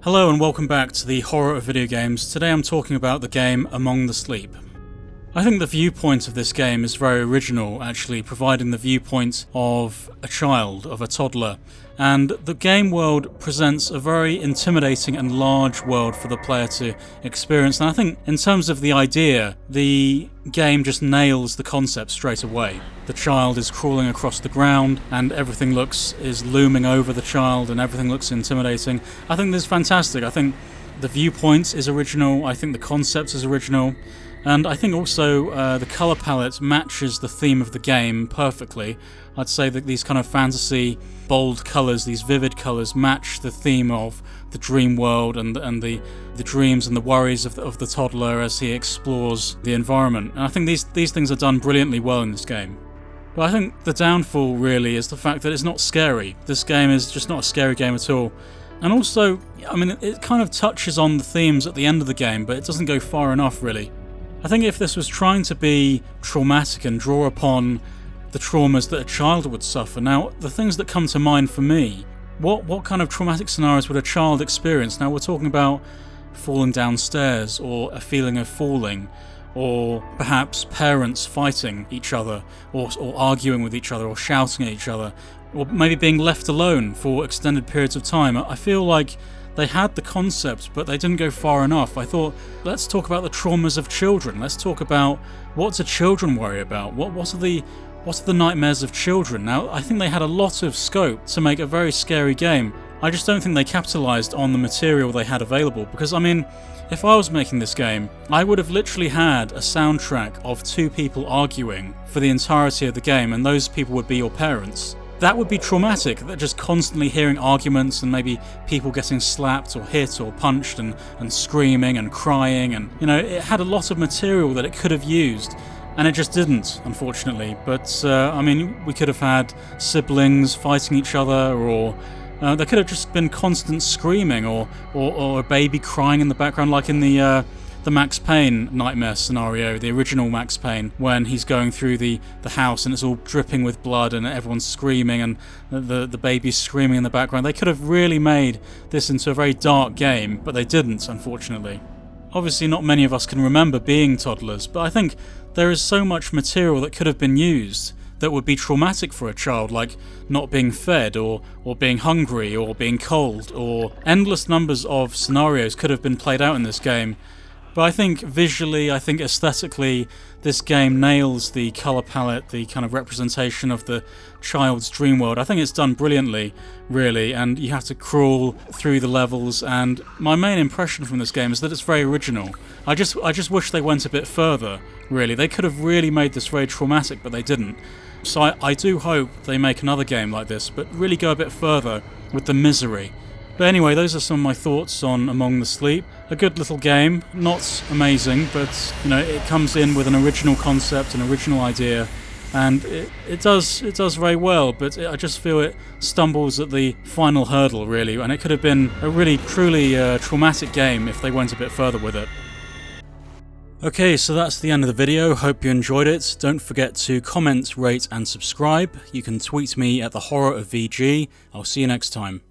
Hello and welcome back to the Horror of Video Games. Today I'm talking about the game Among the Sleep. I think the viewpoint of this game is very original, actually, providing the viewpoint of a child, of a toddler. And the game world presents a very intimidating and large world for the player to experience. And I think in terms of the idea, the game just nails the concept straight away. The child is crawling across the ground and everything is looming over the child and everything looks intimidating. I think this is fantastic. I think the viewpoint is original. I think the concept is original. And I think also the colour palette matches the theme of the game perfectly. I'd say that these kind of fantasy, bold colours, these vivid colours, match the theme of the dream world and the dreams and the worries of the toddler as he explores the environment. And I think these things are done brilliantly well in this game. But I think the downfall really is the fact that it's not scary. This game is just not a scary game at all. And also, I mean, it kind of touches on the themes at the end of the game, but it doesn't go far enough really. I think if this was trying to be traumatic and draw upon the traumas that a child would suffer, now the things that come to mind for me, what kind of traumatic scenarios would a child experience? Now we're talking about falling downstairs, or a feeling of falling, or perhaps parents fighting each other, or arguing with each other, or shouting at each other, or maybe being left alone for extended periods of time. I feel like they had the concept, but they didn't go far enough. I thought, let's talk about the traumas of children. Let's talk about what do children worry about? What are the nightmares of children? Now, I think they had a lot of scope to make a very scary game. I just don't think they capitalised on the material they had available. Because, I mean, if I was making this game, I would have literally had a soundtrack of two people arguing for the entirety of the game, and those people would be your parents. That would be traumatic, that just constantly hearing arguments and maybe people getting slapped or hit or punched and screaming and crying, and it had a lot of material that it could have used, and it just didn't, unfortunately. But I mean, we could have had siblings fighting each other, or there could have just been constant screaming, or a baby crying in the background, like in the Max Payne nightmare scenario, the original Max Payne, when he's going through the house and it's all dripping with blood and everyone's screaming and the baby's screaming in the background. They could have really made this into a very dark game, but they didn't, unfortunately. Obviously not many of us can remember being toddlers, but I think there is so much material that could have been used that would be traumatic for a child, like not being fed, or being hungry, or being cold, or endless numbers of scenarios could have been played out in this game. But I think visually, I think aesthetically, this game nails the colour palette, the kind of representation of the child's dream world. I think it's done brilliantly, really, and you have to crawl through the levels, and my main impression from this game is that it's very original. I just wish they went a bit further, really. They could have really made this very traumatic, but they didn't. So I do hope they make another game like this, but really go a bit further with the misery. But anyway, those are some of my thoughts on Among the Sleep. A good little game, not amazing, but it comes in with an original concept, an original idea, and it does very well. But I just feel it stumbles at the final hurdle, really, and it could have been a really truly traumatic game if they went a bit further with it. Okay, so that's the end of the video. Hope you enjoyed it. Don't forget to comment, rate, and subscribe. You can tweet me at the Horror of VG. I'll see you next time.